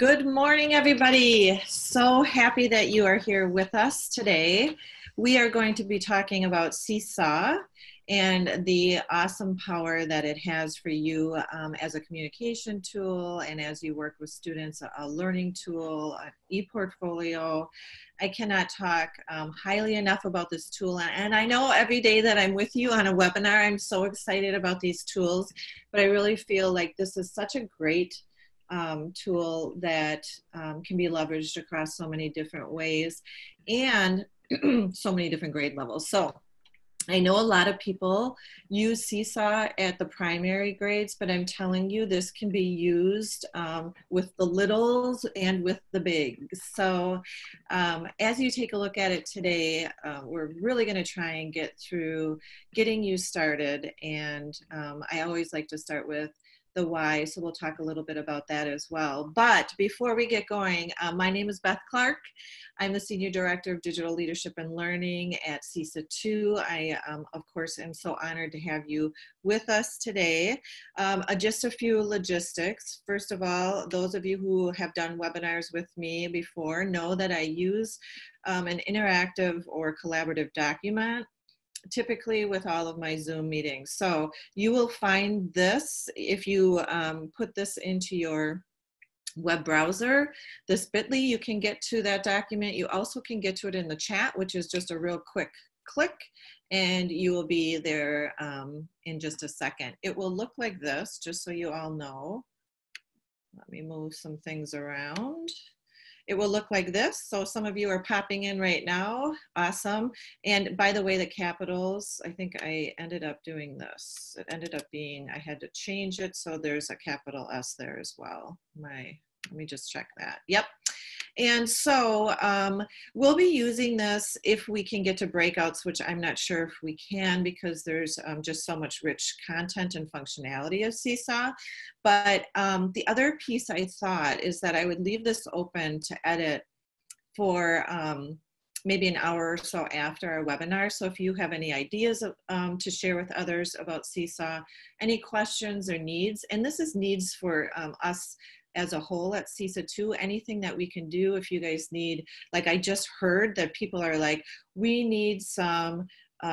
Good morning, everybody. So happy that you are here with us today. We are going to be talking about Seesaw and the awesome power that it has for you as a communication tool and as you work with students, a learning tool, an e-portfolio. I cannot talk highly enough about this tool. And I know every day that I'm with you on a webinar, I'm so excited about these tools, but I really feel like this is such a great tool that can be leveraged across so many different ways and so many different grade levels. So I know a lot of people use Seesaw at the primary grades, but I'm telling you this can be used with the littles and with the bigs. So as you take a look at it today, we're really going to try and get through getting you started. And I always like to start with the why, so we'll talk a little bit about that as well. But before we get going, my name is Beth Clark. I'm the Senior Director of Digital Leadership and Learning at Seesaw 2. I, of course, am so honored to have you with us today. Just a few logistics. First of all, those of you who have done webinars with me before know that I use an interactive or collaborative document typically with all of my Zoom meetings. So you will find this if you put this into your web browser, this bit.ly, you can get to that document. You also can get to it in the chat, which is just a real quick click, and you will be there in just a second. It will look like this, just so you all know. Let me move some things around. It will look like this. So some of you are popping in right now. Awesome. And by the way, the capitals, I think I ended up doing this. It ended up being, I had to change it. So there's a capital S there as well. Let me just check that. Yep. And so we'll be using this if we can get to breakouts, which I'm not sure if we can because there's just so much rich content and functionality of Seesaw. But the other piece I thought is that I would leave this open to edit for maybe an hour or so after our webinar. So if you have any ideas to share with others about Seesaw, any questions or needs, and this is needs for us as a whole at Seesaw 2, anything that we can do. If you guys need, like I just heard that people are like, we need some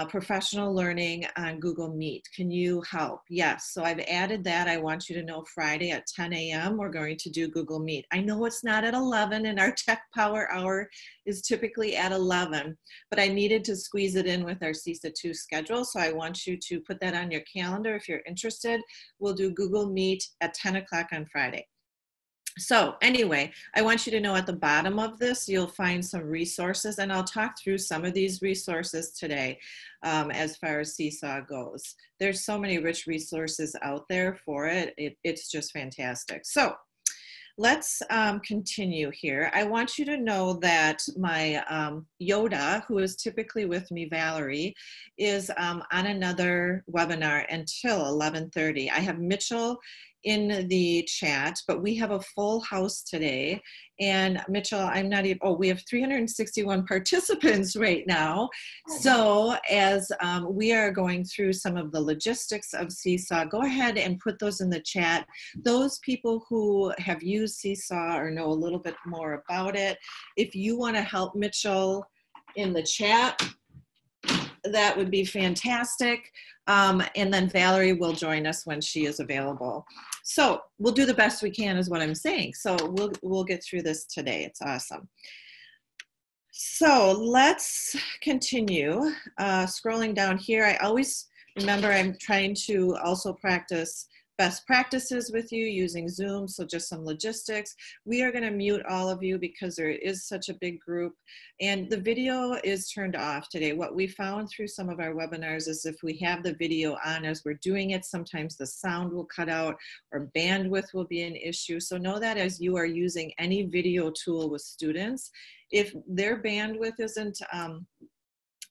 professional learning on Google Meet. Can you help? Yes, so I've added that. I want you to know Friday at 10 a.m. we're going to do Google Meet. I know it's not at 11 and our Tech Power Hour is typically at 11, but I needed to squeeze it in with our Seesaw 2 schedule. So I want you to put that on your calendar if you're interested. We'll do Google Meet at 10 o'clock on Friday. So anyway, I want you to know at the bottom of this, you'll find some resources, and I'll talk through some of these resources today as far as Seesaw goes. There's so many rich resources out there for it. It's just fantastic. So let's continue here. I want you to know that my Yoda, who is typically with me, Valerie, is on another webinar until 11:30. I have Mitchell in the chat, but we have a full house today. And Mitchell, I'm not even, oh, we have 361 participants right now. So as we are going through some of the logistics of Seesaw, go ahead and put those in the chat. Those people who have used Seesaw or know a little bit more about it, if you want to help Mitchell in the chat, that would be fantastic. And then Valerie will join us when she is available. So we'll do the best we can is what I'm saying. So we'll get through this today. It's awesome. So let's continue. Scrolling down here, I always remember I'm trying to also practice best practices with you using Zoom, so just some logistics. We are going to mute all of you because there is such a big group, and the video is turned off today. What we found through some of our webinars is if we have the video on as we're doing it, sometimes the sound will cut out or bandwidth will be an issue. So know that as you are using any video tool with students, if their bandwidth isn't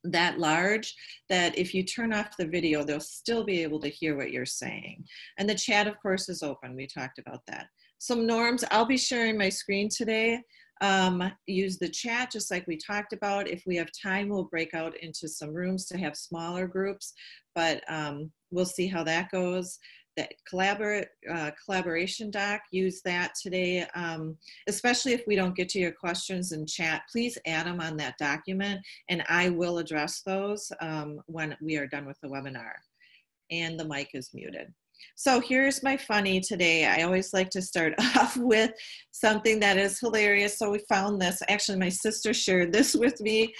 that large, that if you turn off the video, they'll still be able to hear what you're saying. And the chat, of course, is open. We talked about that. Some norms, I'll be sharing my screen today. Use the chat just like we talked about. If we have time, we'll break out into some rooms to have smaller groups, but we'll see how that goes. that collaboration doc, use that today, especially if we don't get to your questions in chat. Please add them on that document, and I will address those when we are done with the webinar. And the mic is muted. So here's my funny today. I always like to start off with something that is hilarious. So we found this. Actually, my sister shared this with me.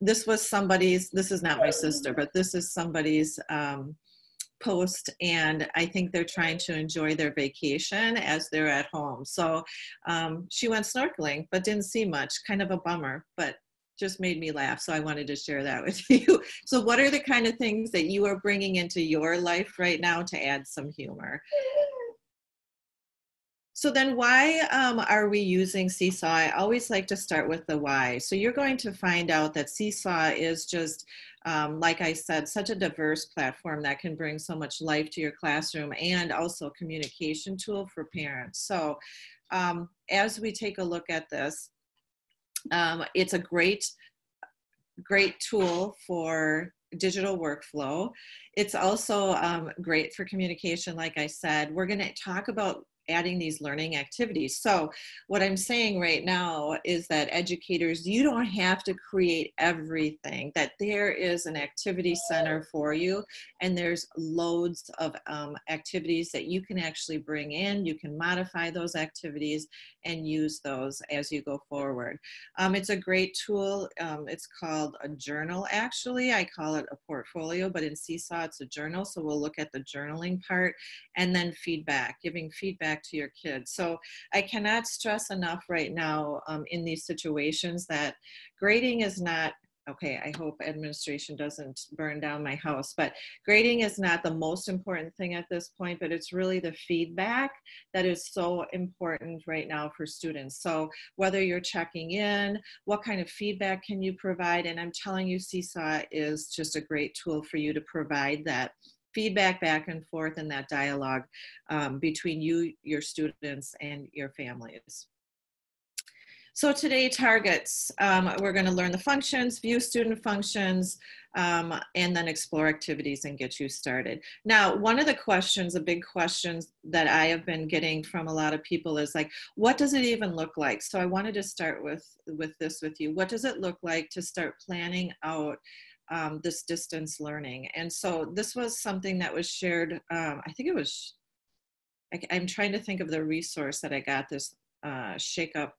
This was somebody's, this is not my sister, but this is somebody's post, and I think they're trying to enjoy their vacation as they're at home. So she went snorkeling, but didn't see much, kind of a bummer, but just made me laugh. So I wanted to share that with you. So what are the kind of things that you are bringing into your life right now to add some humor? So then why are we using Seesaw? I always like to start with the why. So you're going to find out that Seesaw is just, like I said, such a diverse platform that can bring so much life to your classroom, and also a communication tool for parents. So as we take a look at this, it's a great tool for digital workflow. It's also great for communication. Like I said, we're going to talk about adding these learning activities. So what I'm saying right now is that educators, you don't have to create everything, that there is an activity center for you, and there's loads of activities that you can actually bring in. You can modify those activities and use those as you go forward. It's a great tool. It's called a journal, actually. I call it a portfolio, but in Seesaw, it's a journal. So we'll look at the journaling part, and then feedback, giving feedback to your kids. So I cannot stress enough right now in these situations that grading is not, okay, I hope administration doesn't burn down my house, but grading is not the most important thing at this point, but it's really the feedback that is so important right now for students. So whether you're checking in, what kind of feedback can you provide? And I'm telling you, Seesaw is just a great tool for you to provide that feedback back and forth, and that dialogue between you, your students, and your families. So today, targets. We're going to learn the functions, view student functions, and then explore activities and get you started. Now, one of the questions, the big questions that I have been getting from a lot of people is like, what does it even look like? So I wanted to start with this with you. What does it look like to start planning out this distance learning? And so this was something that was shared, I think it was, I'm trying to think of the resource that I got this Shake Up.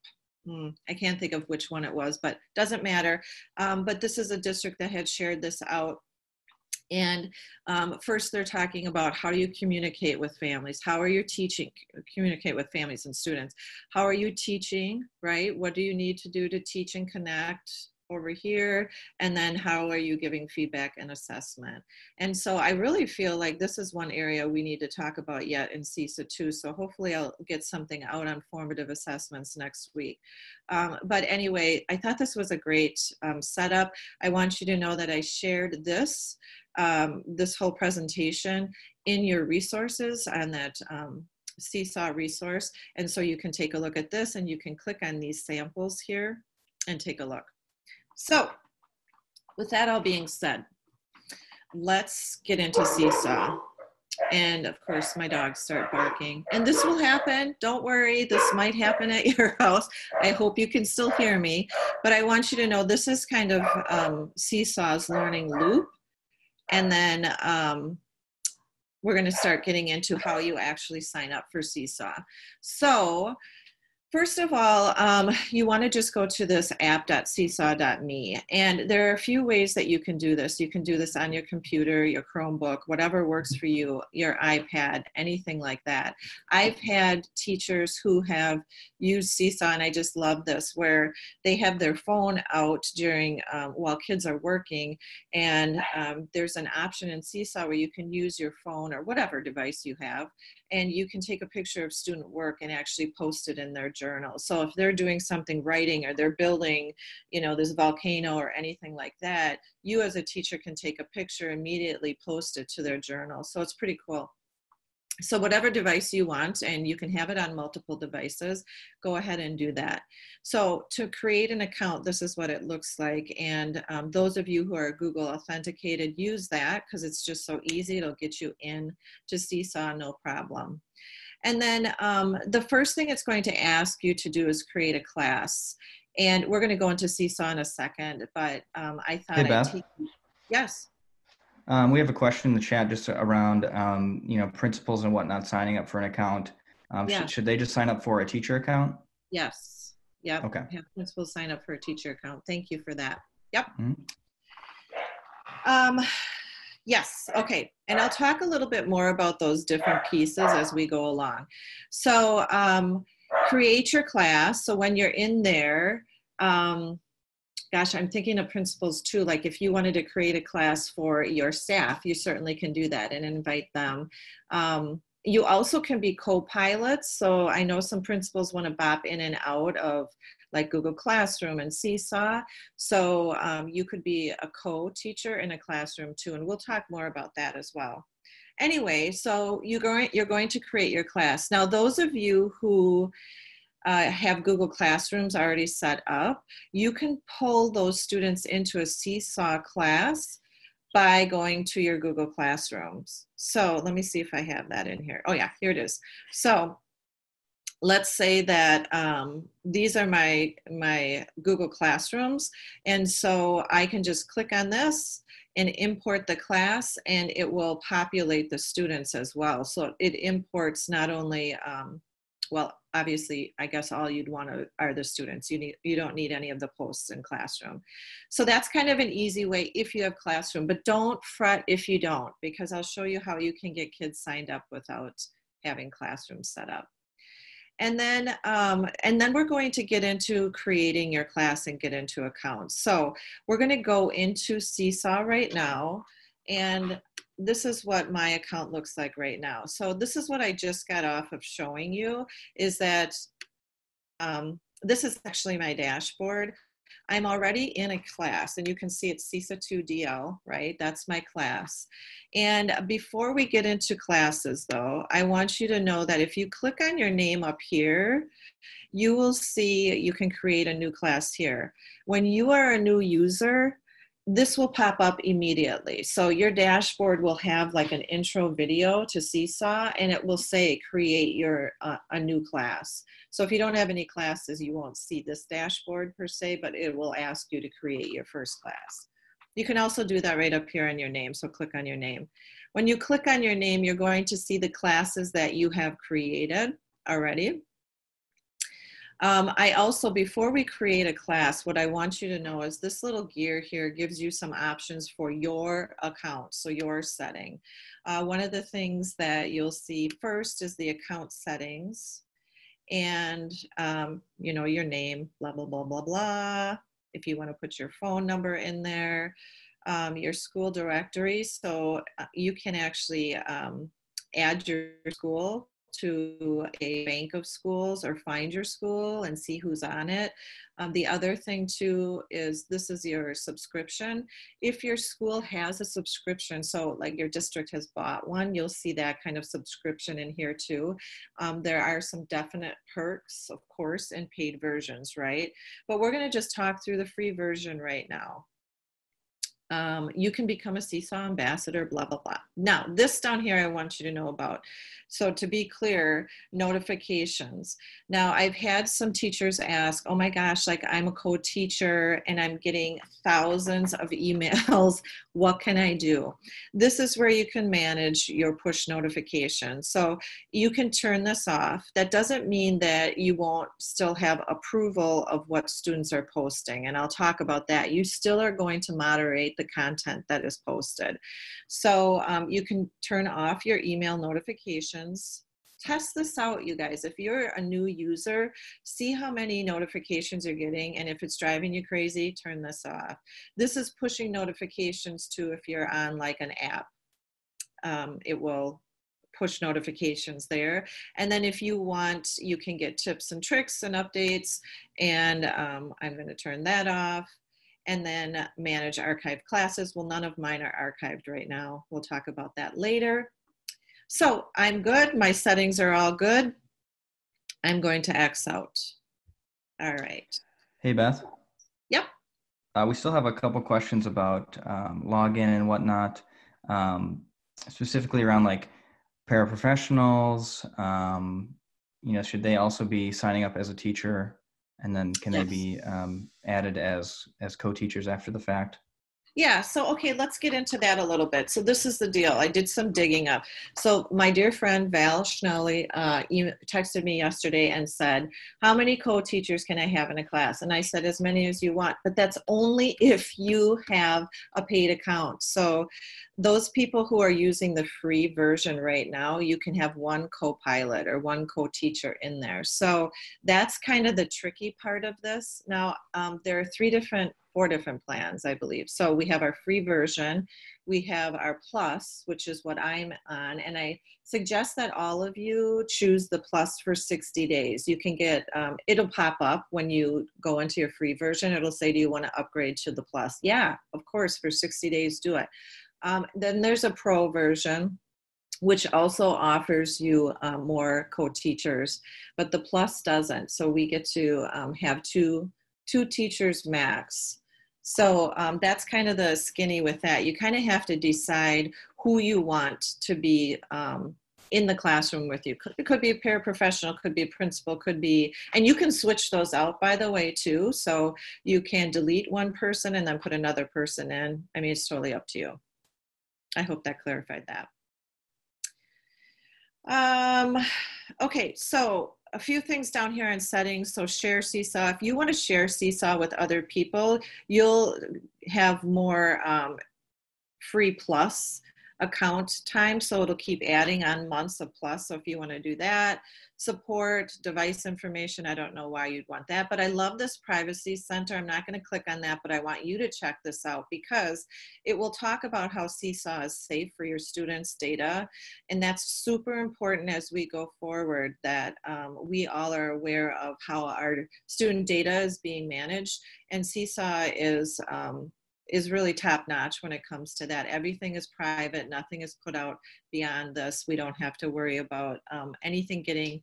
I can't think of which one it was, but doesn't matter. But this is a district that had shared this out. And first they're talking about, how do you communicate with families? How are you teaching, communicate with families and students? How are you teaching, right? What do you need to do to teach and connect over here? And then how are you giving feedback and assessment? And so I really feel like this is one area we need to talk about yet in CESA too. So hopefully I'll get something out on formative assessments next week. But anyway, I thought this was a great setup. I want you to know that I shared this, this whole presentation in your resources on that Seesaw resource. And so you can take a look at this, and you can click on these samples here and take a look. So with that all being said, let's get into Seesaw. And of course, my dogs start barking. And this will happen. Don't worry. This might happen at your house. I hope you can still hear me. But I want you to know this is kind of Seesaw's learning loop. And then we're going to start getting into how you actually sign up for Seesaw. So first of all, you want to just go to this app.seesaw.me, and there are a few ways that you can do this. You can do this on your computer, your Chromebook, whatever works for you, your iPad, anything like that. I've had teachers who have used Seesaw, and I just love this, where they have their phone out during, while kids are working, and there's an option in Seesaw where you can use your phone or whatever device you have, and you can take a picture of student work and actually post it in their journal. So if they're doing something, writing, or they're building, you know, this volcano or anything like that, you as a teacher can take a picture, immediately post it to their journal. So it's pretty cool. So whatever device you want, and you can have it on multiple devices, go ahead and do that. So to create an account, this is what it looks like. And those of you who are Google authenticated, use that because it's just so easy. It'll get you in to Seesaw, no problem. And then the first thing it's going to ask you to do is create a class. And we're going to go into Seesaw in a second, but I thought Hey, I'd Beth. teach you. Yes. We have a question in the chat just around, principals and whatnot signing up for an account. Yeah. Should they just sign up for a teacher account? Yes. Yep. Okay. Have principals sign up for a teacher account. Thank you for that. Yep. Mm-hmm. Yes. Okay. And I'll talk a little bit more about those different pieces as we go along. So create your class. So when you're in there, gosh, I'm thinking of principals too. Like if you wanted to create a class for your staff, you certainly can do that and invite them. You also can be co-pilots. So I know some principals want to bop in and out of like Google Classroom and Seesaw. So you could be a co-teacher in a classroom too. And we'll talk more about that as well. Anyway, so you're going to create your class. Now, those of you who have Google Classrooms already set up, you can pull those students into a Seesaw class by going to your Google Classrooms. So let me see if I have that in here. Oh yeah, here it is. So let's say that these are my Google Classrooms. And so I can just click on this and import the class, and it will populate the students as well. So it imports not only, well, obviously, I guess all you'd want are the students. You don't need any of the posts in Classroom. So that's kind of an easy way if you have Classroom, but don't fret if you don't, because I'll show you how you can get kids signed up without having Classroom set up. And then we're going to get into creating your class and get into accounts. So we're going to go into Seesaw right now, and this is what my account looks like right now. So this is what I just got off of showing you, is that this is actually my dashboard. I'm already in a class, and you can see it's Seesaw 2DL, right? That's my class. And before we get into classes though, I want you to know that if you click on your name up here, you will see you can create a new class here. When you are a new user, this will pop up immediately. So your dashboard will have like an intro video to Seesaw, and it will say create your a new class. So if you don't have any classes, you won't see this dashboard per se, but it will ask you to create your first class. You can also do that right up here on your name. So click on your name. When you click on your name, you're going to see the classes that you have created already. I also, before we create a class, what I want you to know is this little gear here gives you some options for your account, so your setting. One of the things that you'll see first is the account settings, and your name, blah, blah, blah, blah, blah. If you want to put your phone number in there, your school directory, so you can actually add your school to a bank of schools or find your school and see who's on it. The other thing too is this is your subscription. If your school has a subscription, so like your district has bought one, you'll see that kind of subscription in here too. There are some definite perks, of course, in paid versions, right? But we're going to just talk through the free version right now. You can become a Seesaw ambassador, blah, blah, blah. Now, this down here I want you to know about. So to be clear, notifications. Now, I've had some teachers ask, oh my gosh, like I'm a co-teacher and I'm getting thousands of emails. What can I do? This is where you can manage your push notifications. So you can turn this off. That doesn't mean that you won't still have approval of what students are posting. And I'll talk about that. You still are going to moderate the content that is posted. So you can turn off your email notifications. Test this out, you guys. If you're a new user, see how many notifications you're getting, and if it's driving you crazy, turn this off. This is pushing notifications too if you're on like an app. It will push notifications there. And then if you want, you can get tips and tricks and updates, and I'm going to turn that off. And then manage archived classes. Well, none of mine are archived right now. We'll talk about that later. So I'm good. My settings are all good. I'm going to X out. All right. Hey, Beth. Yep. We still have a couple questions about login and whatnot, specifically around like paraprofessionals. Should they also be signing up as a teacher, and then can they Yes. be added as co-teachers after the fact? Yeah, so okay, let's get into that a little bit. So this is the deal. I did some digging up. So my dear friend Val Schnelly texted me yesterday and said, how many co-teachers can I have in a class? And I said, as many as you want, but that's only if you have a paid account. So those people who are using the free version right now, you can have one co-pilot or one co-teacher in there. So that's kind of the tricky part of this. Now, there are four different plans, I believe. So we have our free version, we have our plus, which is what I'm on, and I suggest that all of you choose the plus for 60 days. You can get, it'll pop up when you go into your free version. It'll say, do you want to upgrade to the plus? Yeah, of course, for 60 days, do it. Then there's a pro version, which also offers you more co-teachers, but the plus doesn't. So we get to have two teachers max. So that's kind of the skinny with that. You kind of have to decide who you want to be in the classroom with you. It could be a paraprofessional, could be a principal, could be, and you can switch those out, by the way, too. So you can delete one person and then put another person in. I mean, it's totally up to you. I hope that clarified that. Okay, so a few things down here in settings. So share Seesaw. If you want to share Seesaw with other people, you'll have more free plus account time. So it'll keep adding on months of plus. So if you want to do that, support device information. I don't know why you'd want that, but I love this privacy center. I'm not going to click on that, but I want you to check this out because it will talk about how Seesaw is safe for your students' data. And that's super important as we go forward, that we all are aware of how our student data is being managed. And Seesaw is really top notch when it comes to that. Everything is private, nothing is put out beyond this. We don't have to worry about anything getting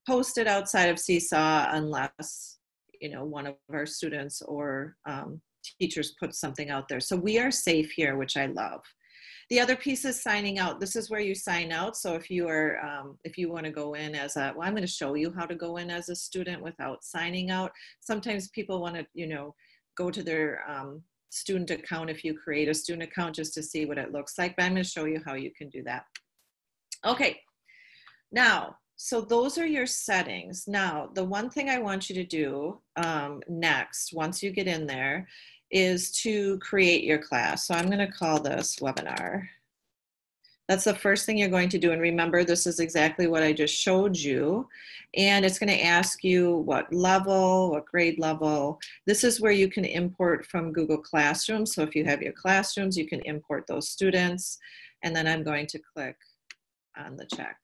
posted outside of Seesaw unless, you know, one of our students or teachers put something out there. So we are safe here, which I love. The other piece is signing out. This is where you sign out. So if you are, if you want to go in as a, well, I'm going to show you how to go in as a student without signing out. Sometimes people want to, you know, go to their student account if you create a student account just to see what it looks like, but I'm going to show you how you can do that. Okay, now, so those are your settings. Now, the one thing I want you to do next, once you get in there, is to create your class. So I'm going to call this webinar. That's the first thing you're going to do. And remember, this is exactly what I just showed you. And it's going to ask you what level, what grade level. This is where you can import from Google Classroom. So if you have your classrooms, you can import those students. And then I'm going to click on the check.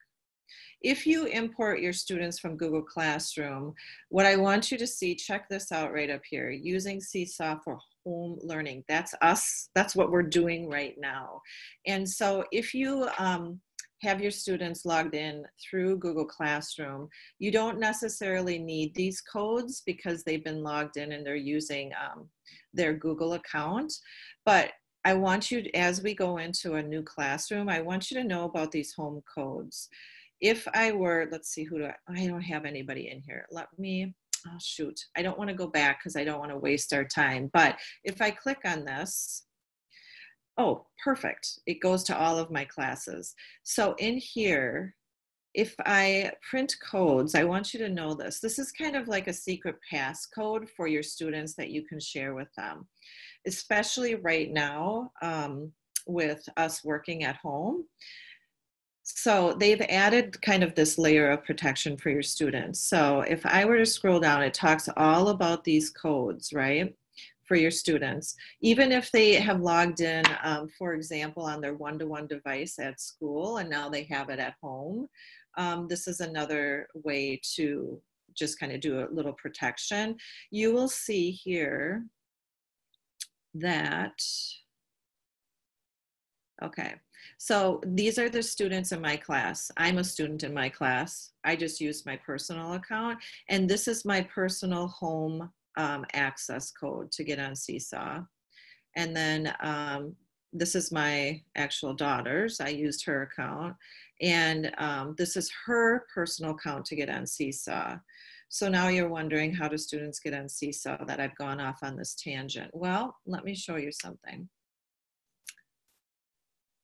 If you import your students from Google Classroom, what I want you to see, check this out right up here, using Seesaw for home learning. That's us, that's what we're doing right now. And so if you have your students logged in through Google Classroom, you don't necessarily need these codes because they've been logged in and they're using their Google account. But I want you, as we go into a new classroom, I want you to know about these home codes. If I were, let's see, I don't have anybody in here. Let me, oh shoot, I don't want to go back because I don't want to waste our time. But if I click on this, oh, perfect. It goes to all of my classes. So in here, if I print codes, I want you to know this. This is kind of like a secret passcode for your students that you can share with them, especially right now with us working at home. So they've added kind of this layer of protection for your students. So if I were to scroll down, it talks all about these codes, right, for your students. Even if they have logged in, for example, on their one-to-one device at school, and now they have it at home, this is another way to just kind of do a little protection. You will see here that, Okay, so these are the students in my class. I'm a student in my class. I just used my personal account, and this is my personal home access code to get on Seesaw. And then this is my actual daughter's. I used her account. And this is her personal account to get on Seesaw. So now you're wondering, how do students get on Seesaw, that I've gone off on this tangent? Well, let me show you something.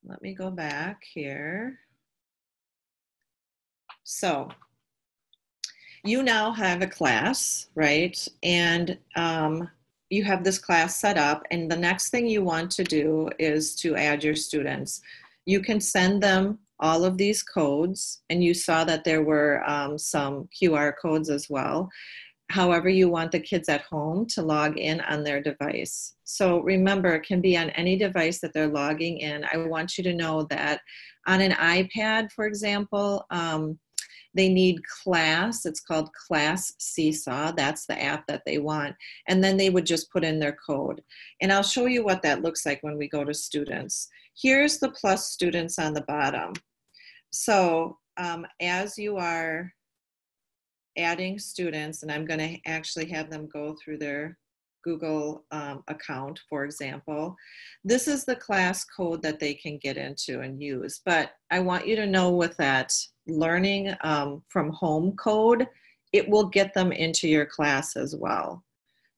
Let me go back here. So you now have a class, right? And you have this class set up, and the next thing you want to do is to add your students. You can send them all of these codes, and you saw that there were some QR codes as well. However you want the kids at home to log in on their device. So remember, it can be on any device that they're logging in. I want you to know that on an iPad, for example, they need Class. It's called Class Seesaw. That's the app that they want. And then they would just put in their code. And I'll show you what that looks like when we go to students. Here's the plus students on the bottom. So as you are adding students, and I'm going to actually have them go through their Google account, for example, this is the class code that they can get into and use. But I want you to know, with that learning from home code, it will get them into your class as well.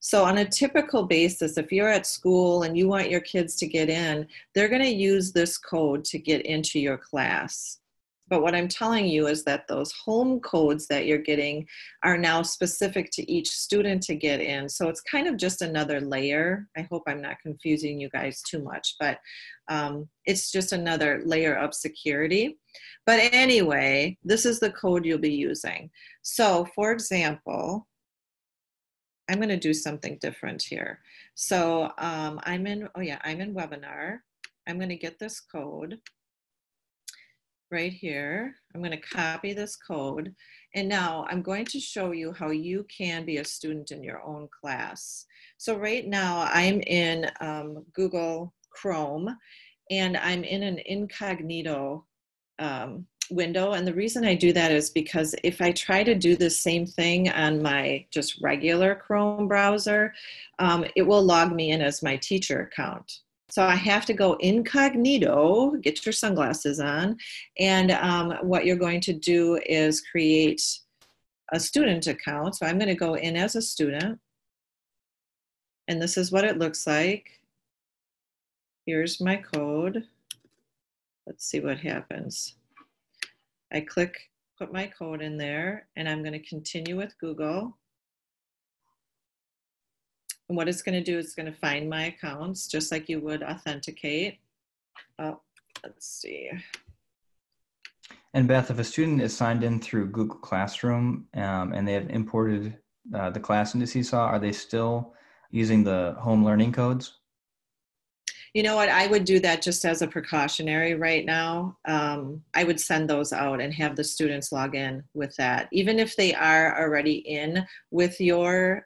So on a typical basis, if you're at school and you want your kids to get in, they're going to use this code to get into your class. But what I'm telling you is that those home codes that you're getting are now specific to each student to get in. So it's kind of just another layer. I hope I'm not confusing you guys too much, but it's just another layer of security. But anyway, this is the code you'll be using. So for example, I'm going to do something different here. So I'm in webinar. I'm going to get this code right here. I'm going to copy this code. And now I'm going to show you how you can be a student in your own class. So right now I'm in Google Chrome, and I'm in an incognito window. And the reason I do that is because if I try to do the same thing on my just regular Chrome browser, it will log me in as my teacher account. So I have to go incognito, get your sunglasses on, and what you're going to do is create a student account. So I'm going to go in as a student, and this is what it looks like. Here's my code. Let's see what happens. I click, put my code in there, and I'm going to continue with Google. And what it's going to do is it's going to find my accounts, just like you would authenticate. Oh, let's see. And Beth, if a student is signed in through Google Classroom and they have imported the class into Seesaw, are they still using the home learning codes? You know what, I would do that just as a precautionary right now. I would send those out and have the students log in with that. Even if they are already in with your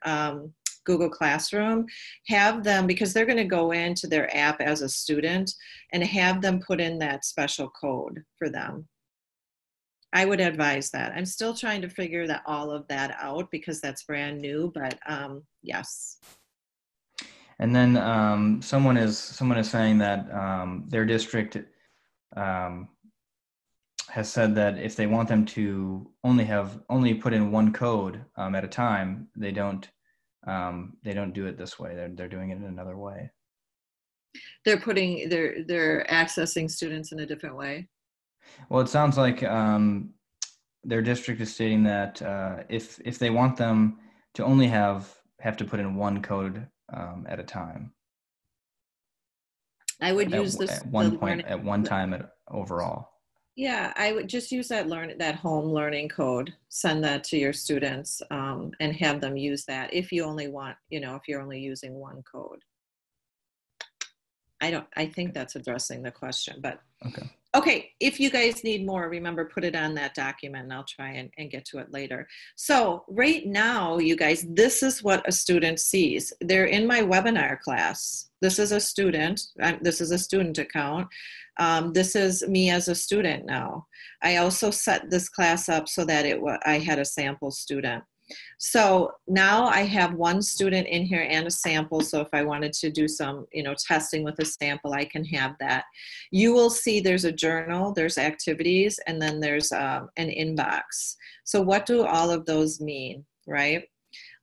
Google Classroom, have them, because they're going to go into their app as a student, and have them put in that special code for them. I would advise that. I'm still trying to figure all of that out because that's brand new, but yes. And then someone is saying that their district has said that if they want them to only put in one code at a time, they don't do it this way. They're doing it in another way. They're accessing students in a different way. Well, it sounds like their district is stating that if they want them to only have to put in one code at a time. I would use this at one point at one time overall. Yeah, I would just use that home learning code. Send that to your students and have them use that if you only want, if you're only using one code. I think that's addressing the question, but Okay. okay, if you guys need more, remember, put it on that document and I'll try and get to it later. So right now, you guys, this is what a student sees. They're in my webinar class. This is a student. This is a student account. This is me as a student now. I also set this class up so that I had a sample student. So now I have one student in here and a sample. So if I wanted to do some, testing with a sample, I can have that. You will see there's a journal, there's activities, and then there's an inbox. So what do all of those mean, right?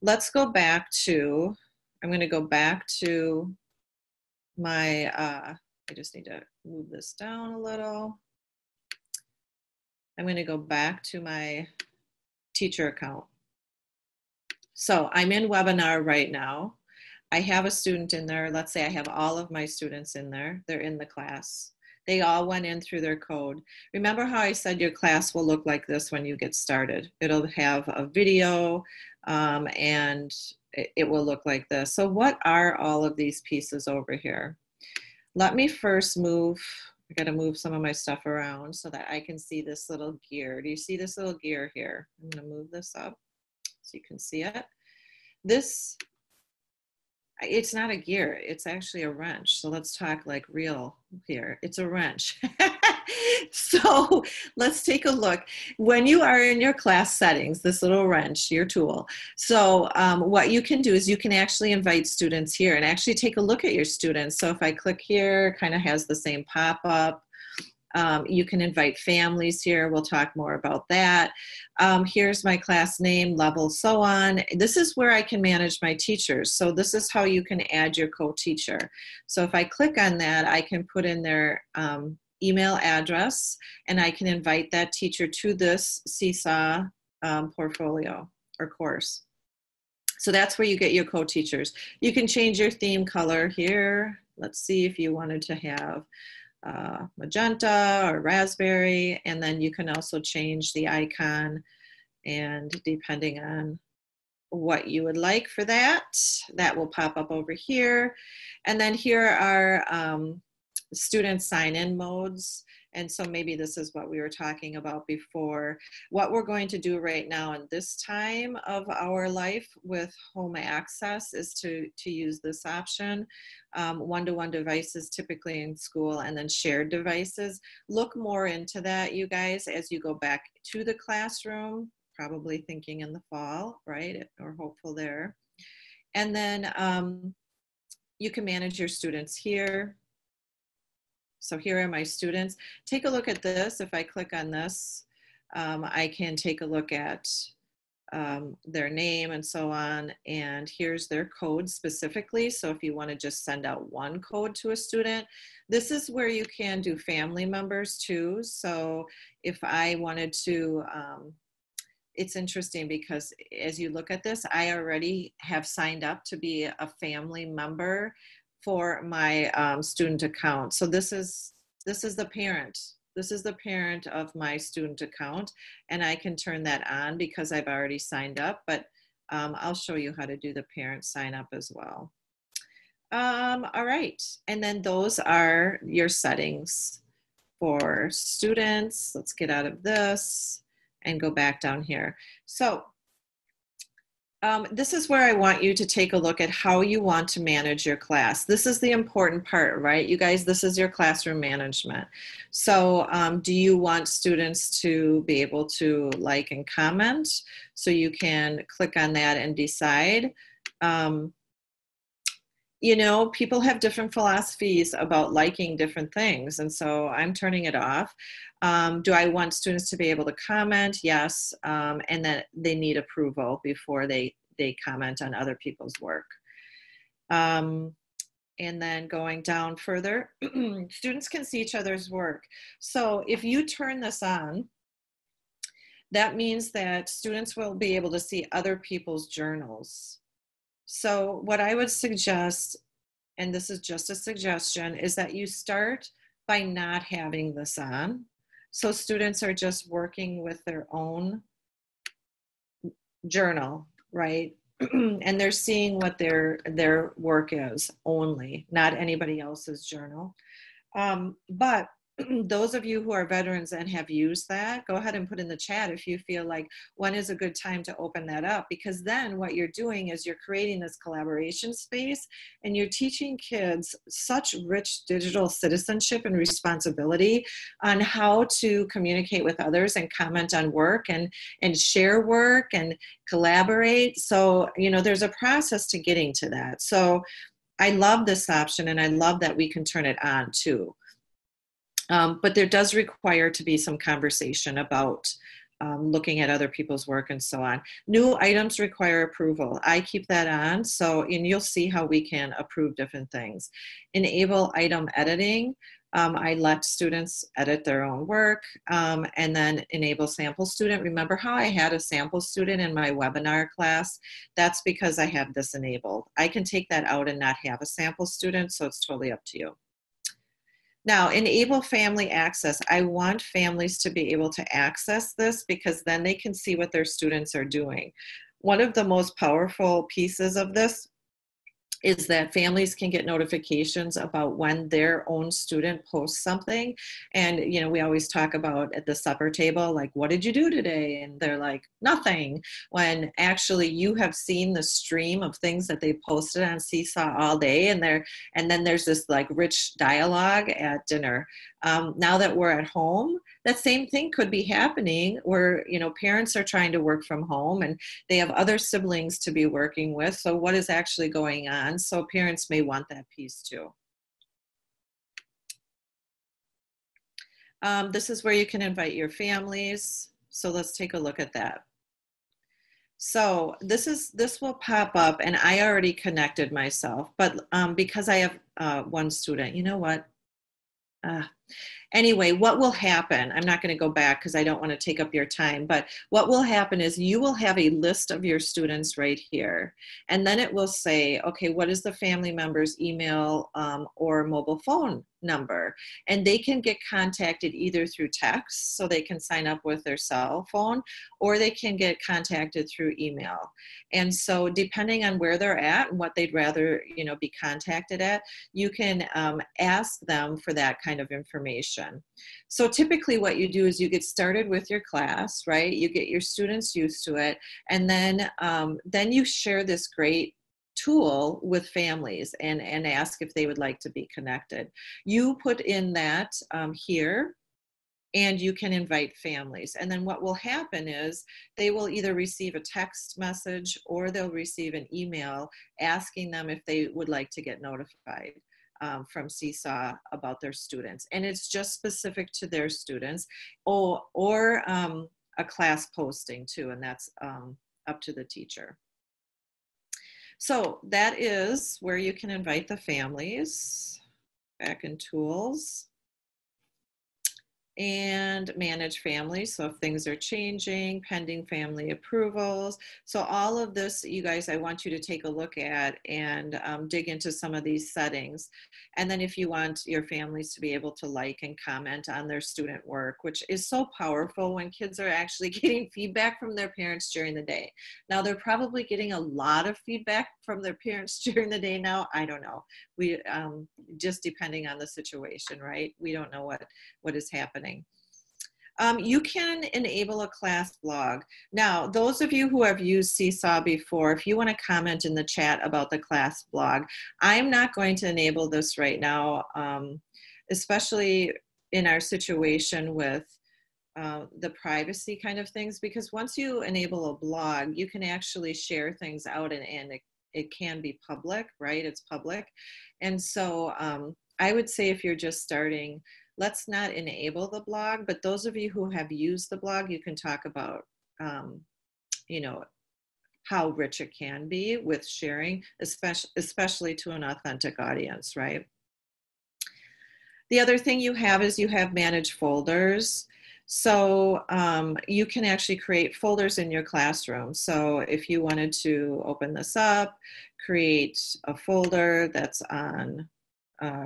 Let's go back to, I'm going to go back to my, I just need to move this down a little. I'm going to go back to my teacher account. So I'm in webinar right now. I have a student in there. Let's say I have all of my students in there. They're in the class. They all went in through their code. Remember how I said your class will look like this when you get started. It'll have a video and it will look like this. So what are all of these pieces over here? Let me first move. I got to move some of my stuff around so that I can see this little gear. Do you see this little gear here? I'm going to move this up so you can see it. This, it's not a gear, it's actually a wrench. So let's talk like real here. It's a wrench. So let's take a look. When you are in your class settings, this little wrench, your tool. So what you can do is you can actually invite students here and actually take a look at your students. So if I click here, it kind of has the same pop-up. You can invite families here. We'll talk more about that. Here's my class name, level, so on. This is where I can manage my teachers. So this is how you can add your co-teacher. So if I click on that, I can put in their email address and I can invite that teacher to this Seesaw portfolio or course. So that's where you get your co-teachers. You can change your theme color here. Let's see if you wanted to have magenta or raspberry, and then you can also change the icon, and depending on what you would like for that, that will pop up over here. And then here are student sign-in modes. And so maybe this is what we were talking about before. What we're going to do right now in this time of our life with home access is to use this option. One-to-one devices typically in school, and then shared devices. Look more into that, you guys, as you go back to the classroom, probably thinking in the fall, right? Or hopeful there. And then you can manage your students here. So here are my students. Take a look at this. If I click on this, I can take a look at their name and so on. And here's their code specifically. So if you want to just send out one code to a student, this is where you can do family members too. So if I wanted to, it's interesting because as you look at this, I already have signed up to be a family member for my student account. So this is the parent. This is the parent of my student account, and I can turn that on because I've already signed up, but I'll show you how to do the parent sign up as well. All right, and then those are your settings for students. Let's get out of this and go back down here. So this is where I want you to take a look at how you want to manage your class. This is the important part, right? You guys, this is your classroom management. So do you want students to be able to like and comment? So you can click on that and decide. You know, people have different philosophies about liking different things, and so I'm turning it off. Do I want students to be able to comment? Yes, and that they need approval before they comment on other people's work. And then going down further, students can see each other's work. So if you turn this on, that means that students will be able to see other people's journals. So what I would suggest, and this is just a suggestion, is that you start by not having this on. So students are just working with their own journal, right? and they're seeing what their work is only, not anybody else's journal. But those of you who are veterans and have used that, go ahead and put in the chat if you feel like when is a good time to open that up, because then what you're doing is you're creating this collaboration space and you're teaching kids such rich digital citizenship and responsibility on how to communicate with others and comment on work and share work and collaborate. So, you know, there's a process to getting to that. So I love this option, and I love that we can turn it on too. But there does require to be some conversation about looking at other people's work and so on. New items require approval. I keep that on, so and you'll see how we can approve different things. Enable item editing. I let students edit their own work, and then enable sample student. Remember how I had a sample student in my webinar class? That's because I have this enabled. I can take that out and not have a sample student, so it's totally up to you. Now, enable family access. I want families to be able to access this because then they can see what their students are doing. One of the most powerful pieces of this is that families can get notifications about when their own student posts something. And, you know, we always talk about at the supper table, like, what did you do today? And they're like, nothing. When actually you have seen the stream of things that they posted on Seesaw all day. And then there's this like rich dialogue at dinner. Now that we're at home, that same thing could be happening where, you know, parents are trying to work from home and they have other siblings to be working with. So what is actually going on? So parents may want that piece too. This is where you can invite your families. So let's take a look at that. So this will pop up, and I already connected myself, but because I have one student, you know what? Anyway, what will happen, I'm not going to go back because I don't want to take up your time, but what will happen is you will have a list of your students right here. And then it will say, okay, what is the family member's email or mobile phone number? And they can get contacted either through text, so they can sign up with their cell phone, or they can get contacted through email. And so depending on where they're at and what they'd rather, you know, be contacted at, you can ask them for that kind of information. So typically what you do is you get started with your class, right? You get your students used to it, and then you share this great tool with families and ask if they would like to be connected. You put in that here, and you can invite families. And then what will happen is they will either receive a text message or they'll receive an email asking them if they would like to get notified from Seesaw about their students. And it's just specific to their students, or a class posting too, and that's up to the teacher. So that is where you can invite the families. Back in tools. And manage families. So if things are changing, pending family approvals. So all of this, you guys, I want you to take a look at and dig into some of these settings. And then if you want your families to be able to like and comment on their student work, which is so powerful when kids are actually getting feedback from their parents during the day. Now they're probably getting a lot of feedback from their parents during the day now. I don't know. We just depending on the situation, right? We don't know what is happening. You can enable a class blog. Now, those of you who have used Seesaw before, if you want to comment in the chat about the class blog, I'm not going to enable this right now, especially in our situation with the privacy kind of things, because once you enable a blog, you can actually share things out and it can be public, right? It's public. And so I would say if you're just starting, let's not enable the blog, but those of you who have used the blog, you can talk about, you know, how rich it can be with sharing, especially to an authentic audience, right? The other thing you have is you have manage folders. So you can actually create folders in your classroom. So if you wanted to open this up, create a folder that's on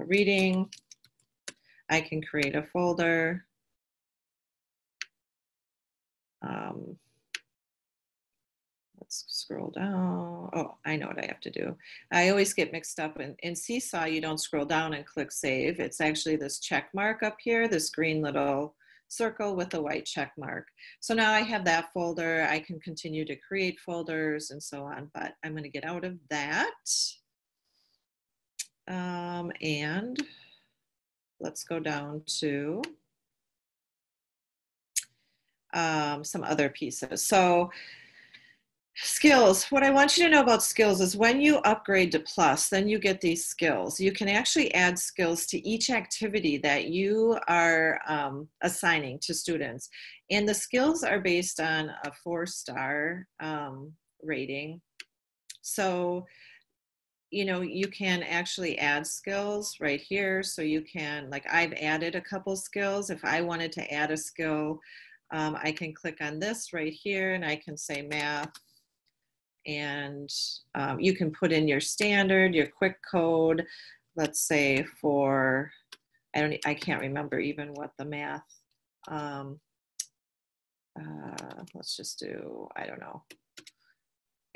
reading, I can create a folder. let's scroll down. Oh, I know what I have to do. I always get mixed up. In Seesaw, you don't scroll down and click save. It's actually this check mark up here, this green little circle with a white check mark. So now I have that folder. I can continue to create folders and so on, but I'm going to get out of that. And let's go down to some other pieces. So skills, what I want you to know about skills is when you upgrade to plus, then you get these skills. You can actually add skills to each activity that you are assigning to students. And the skills are based on a 4-star rating. So, you know, you can actually add skills right here. So you can, like I've added a couple skills. If I wanted to add a skill, I can click on this right here and I can say math. And you can put in your standard, your quick code, let's say for, I can't remember even what the math, let's just do, I don't know.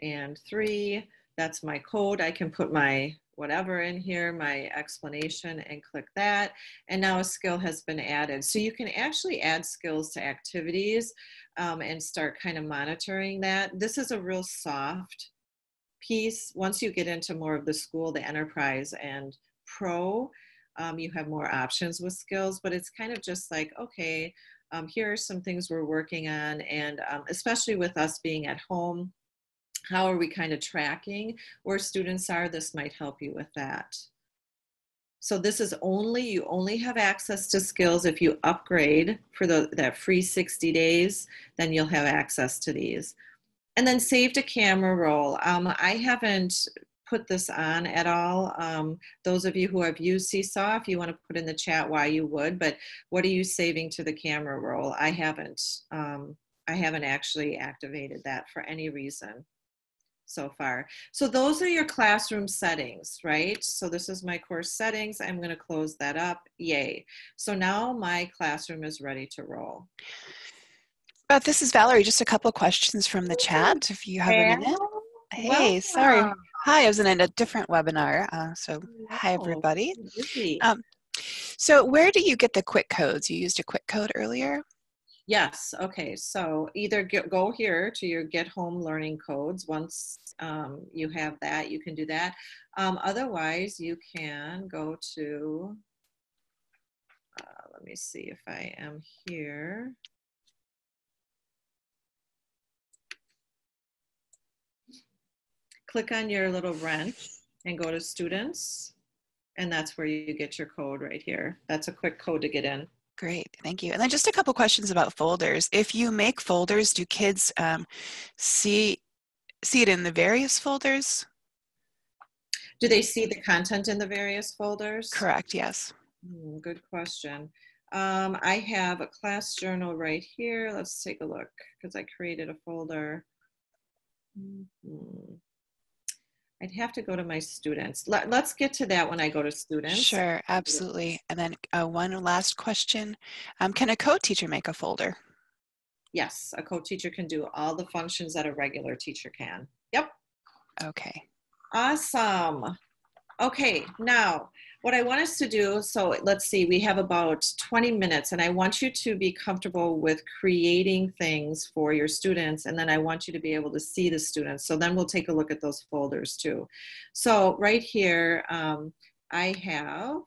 And 3, that's my code. I can put my whatever in here, my explanation, and click that. And now a skill has been added. So you can actually add skills to activities and start kind of monitoring that. This is a real soft piece. Once you get into more of the school, the enterprise and pro, you have more options with skills, but it's kind of just like, okay, here are some things we're working on. And especially with us being at home, how are we kind of tracking where students are? This might help you with that. So this is you only have access to skills if you upgrade for that free 60 days, then you'll have access to these. And then save to camera roll. I haven't put this on at all. Those of you who have used Seesaw, if you want to put in the chat why you would, but what are you saving to the camera roll? I haven't actually activated that for any reason so far. So those are your classroom settings, right? So this is my course settings. I'm going to close that up. Yay. So now my classroom is ready to roll. This is Valerie. Just a couple of questions from the chat, if you have a minute. Hey, sorry. Hi, I was in a different webinar. Hi, everybody. So where do you get the quick codes? You used a quick code earlier? Yes. Okay. So either go here to your Get Home Learning Codes. Once you have that, you can do that. Otherwise, you can go to, let me see if I am here. Click on your little wrench and go to students. And that's where you get your code right here. That's a quick code to get in. Great, thank you. And then just a couple questions about folders. If you make folders, do kids see it in the various folders? Do they see the content in the various folders? Correct, yes. Good question. I have a class journal right here. Let's take a look because I created a folder. I'd have to go to my students. Let's get to that when I go to students. Sure, absolutely. And then one last question. Can a co-teacher make a folder? Yes, a co-teacher can do all the functions that a regular teacher can. Yep. Okay. Awesome. Okay, now what I want us to do, so let's see, we have about 20 minutes and I want you to be comfortable with creating things for your students, and then I want you to be able to see the students. So then we'll take a look at those folders too. So right here, I have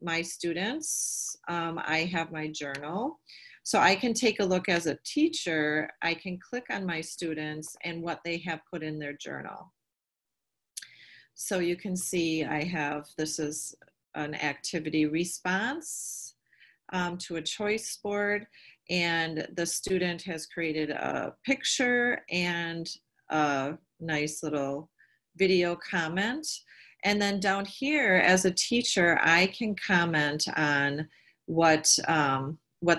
my students, I have my journal. So I can take a look as a teacher, I can click on my students and what they have put in their journal. So you can see I have, this is an activity response to a choice board, and the student has created a picture and a nice little video comment. And then down here as a teacher, I can comment on what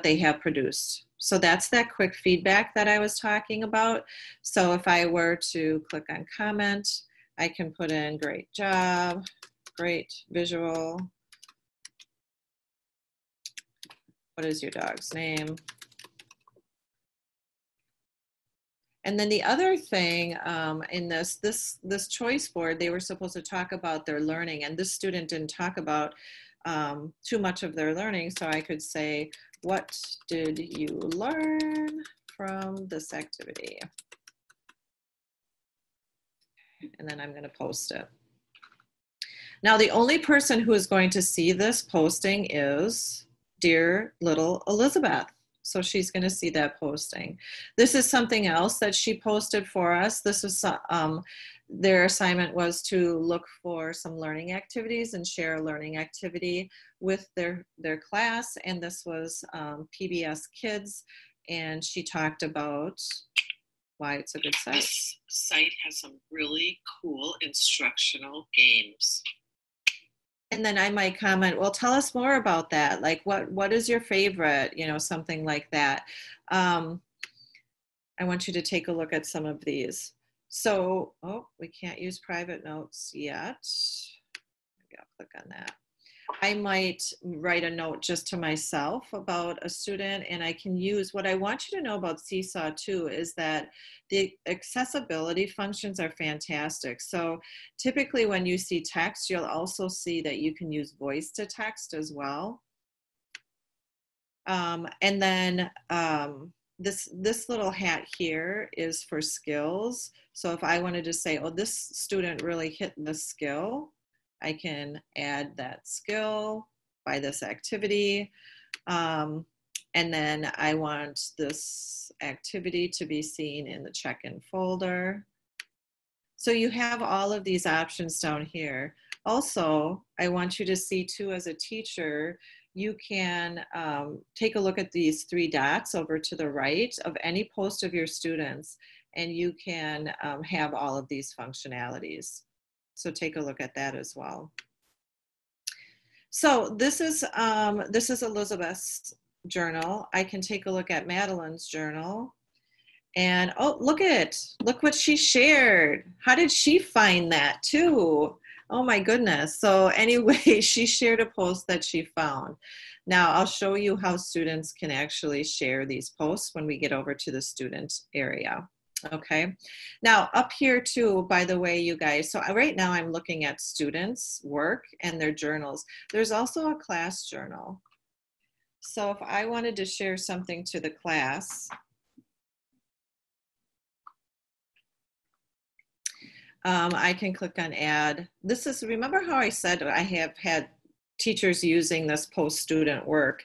they have produced. So that's that quick feedback that I was talking about. So if I were to click on comment, I can put in great job, great visual. What is your dog's name? And then the other thing in this choice board, they were supposed to talk about their learning, and this student didn't talk about too much of their learning. So I could say, what did you learn from this activity? And then I'm going to post it. Now, the only person who is going to see this posting is dear little Elizabeth. So she's going to see that posting. This is something else that she posted for us. This was their assignment was to look for some learning activities and share a learning activity with their class. And this was PBS Kids. And she talked about why it's a good site. This site has some really cool instructional games. And then I might comment, well, tell us more about that. Like, what is your favorite? You know, something like that. I want you to take a look at some of these. So, oh, we can't use private notes yet. Maybe I'll click on that. I might write a note just to myself about a student, and I can use, what I want you to know about Seesaw too is that the accessibility functions are fantastic. So typically when you see text, you'll also see that you can use voice to text as well. And then this little hat here is for skills. So if I wanted to say, oh, this student really hit the skill, I can add that skill by this activity. And then I want this activity to be seen in the check-in folder. So you have all of these options down here. Also, I want you to see too, as a teacher, you can take a look at these 3 dots over to the right of any post of your students, and you can have all of these functionalities. So take a look at that as well. So this is Elizabeth's journal. I can take a look at Madeline's journal. And oh, look what she shared. How did she find that too? Oh my goodness. So anyway, she shared a post that she found. Now I'll show you how students can actually share these posts when we get over to the student area. Okay, now up here too, by the way, you guys, so right now I'm looking at students' work and their journals. There's also a class journal. So if I wanted to share something to the class, I can click on add. This is, remember how I said I have had teachers using this post student work.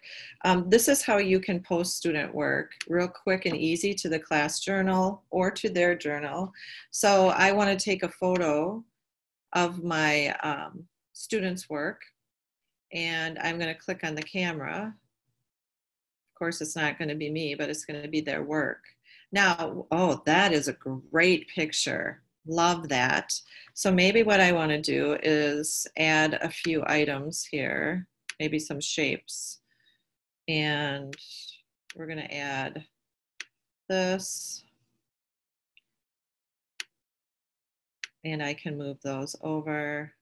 This is how you can post student work real quick and easy to the class journal or to their journal. So I want to take a photo of my students' work, and I'm going to click on the camera. Of course, it's not going to be me, but it's going to be their work. Now, oh, that is a great picture. Love that. So maybe what I want to do is add a few items here, maybe some shapes. And we're going to add this. And I can move those over.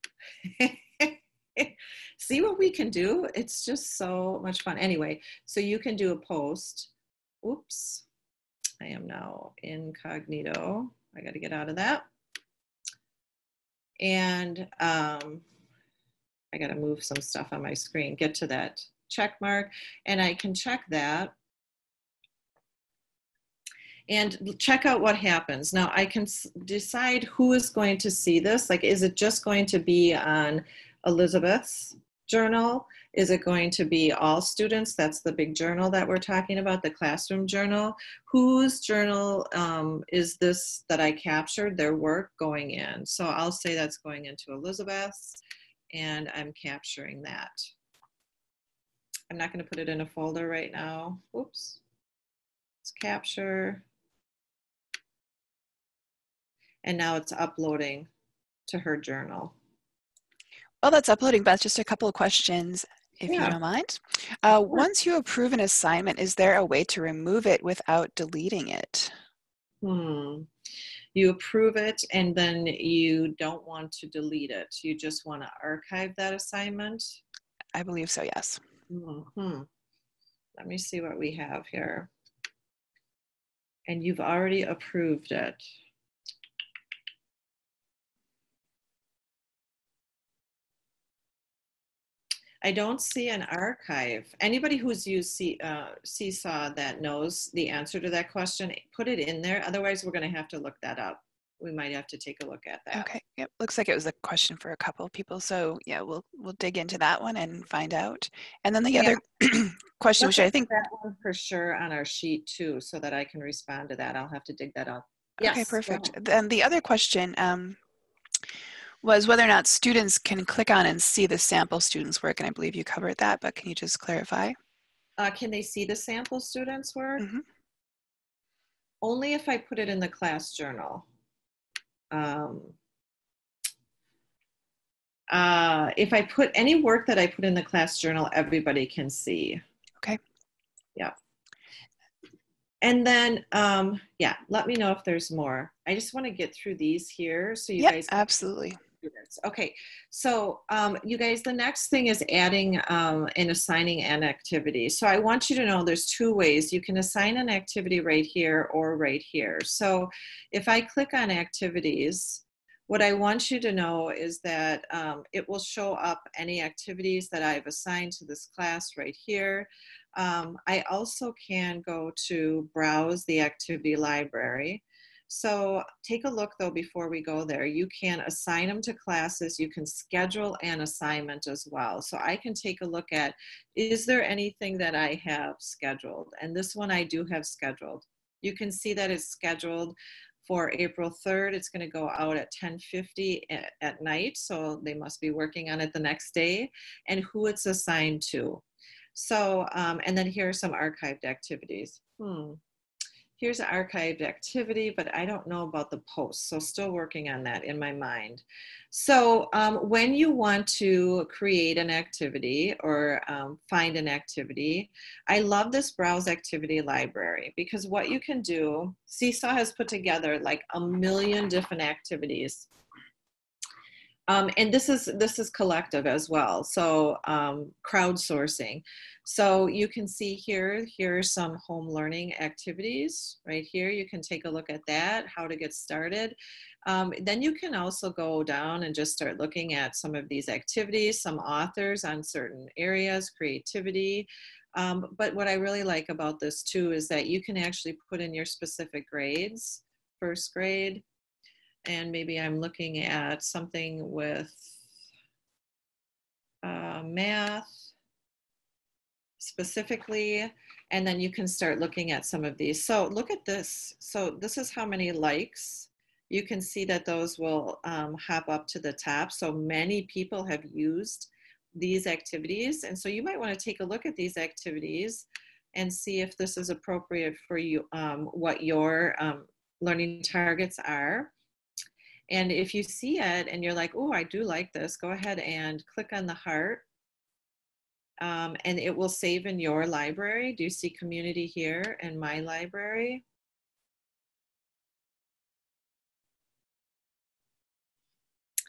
See what we can do? It's just so much fun. Anyway, so you can do a post. Oops, I am now incognito. I got to get out of that. And I got to move some stuff on my screen, get to that check mark, and I can check that and check out what happens. Now I can decide who is going to see this. Like, is it just going to be on Elizabeth's journal? Is it going to be all students? That's the big journal that we're talking about, the classroom journal. Whose journal is this that I captured their work going in? So I'll say that's going into Elizabeth's, and I'm capturing that. I'm not going to put it in a folder right now. Oops. Let's capture. And now it's uploading to her journal. Well, that's uploading, Beth. Just a couple of questions, if you don't mind. Once you approve an assignment, is there a way to remove it without deleting it? You approve it and then you don't want to delete it. You just want to archive that assignment? I believe so, yes. Let me see what we have here. And you've already approved it. I don't see an archive. Anybody who's used Seesaw that knows the answer to that question, put it in there. Otherwise, we're going to have to look that up. We might have to take a look at that. Okay. Yep. Looks like it was a question for a couple of people. So yeah, we'll dig into that one and find out. And then the other question, which I think that one for sure on our sheet too, so that I can respond to that. I'll have to dig that up. Yes. Okay, perfect. Then the other question was whether or not students can click on and see the sample students' work, and I believe you covered that, but can you just clarify? Can they see the sample students' work? Mm-hmm. Only if I put it in the class journal. If I put any work that I put in the class journal, everybody can see. Okay. Yeah. And then, yeah, let me know if there's more. I just want to get through these here so you guys. Absolutely. Okay, so you guys, the next thing is adding and assigning an activity. So I want you to know there's two ways. You can assign an activity right here or right here. So if I click on activities, what I want you to know is that it will show up any activities that I've assigned to this class right here. I also can go to browse the activity library. So take a look though before we go there. You can assign them to classes. You can schedule an assignment as well. So I can take a look at, is there anything that I have scheduled? And this one I do have scheduled. You can see that it's scheduled for April 3rd. It's going to go out at 10:50 at night. So they must be working on it the next day, and who it's assigned to. So, and then here are some archived activities. Here's an archived activity, but I don't know about the post. So still working on that in my mind. So when you want to create an activity or find an activity, I love this browse activity library, because what you can do, Seesaw has put together like a million different activities. And this is collective as well. So crowdsourcing. So you can see here's some home learning activities right here. You can take a look at that, how to get started. Then you can also go down and just start looking at some of these activities, some authors on certain areas, creativity. But what I really like about this too is that you can actually put in your specific grades, first grade, and maybe I'm looking at something with math specifically, and then you can start looking at some of these. So look at this. So this is how many likes. You can see that those will hop up to the top. So many people have used these activities. And so you might want to take a look at these activities and see if this is appropriate for you, what your learning targets are. And if you see it and you're like, oh, I do like this, go ahead and click on the heart. And it will save in your library. Do you see community here in my library?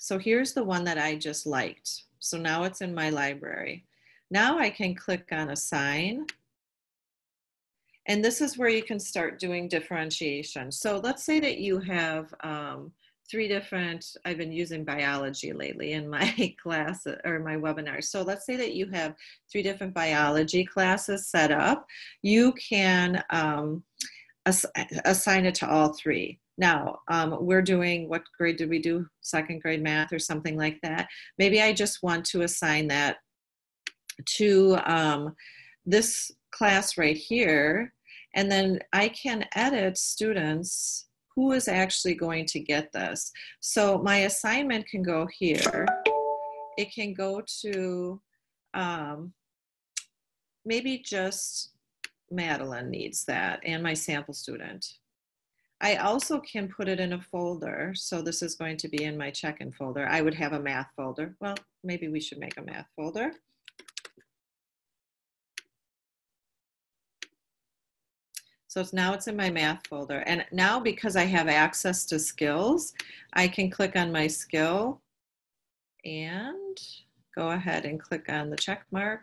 So here's the one that I just liked. So now it's in my library. Now I can click on assign. And this is where you can start doing differentiation. So let's say that you have three different, I've been using biology lately in my class or my webinar. So let's say that you have three different biology classes set up. You can assign it to all three. Now, we're doing, what grade did we do? Second grade math or something like that. Maybe I just want to assign that to this class right here. And then I can edit students who is actually going to get this. So my assignment can go here. It can go to maybe just Madeline needs that, and my sample student. I also can put it in a folder. So this is going to be in my check-in folder. I would have a math folder. Well, maybe we should make a math folder. So now it's in my math folder. And now because I have access to skills, I can click on my skill and go ahead and click on the check mark.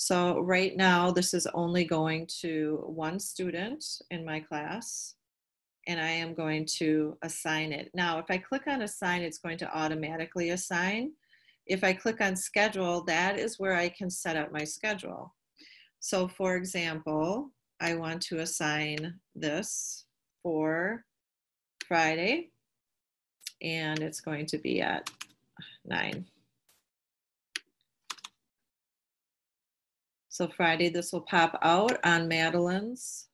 So right now, this is only going to one student in my class, and I am going to assign it. Now, if I click on assign, it's going to automatically assign. If I click on schedule, that is where I can set up my schedule. So for example, I want to assign this for Friday, and it's going to be at 9. So Friday, this will pop out on Madeline's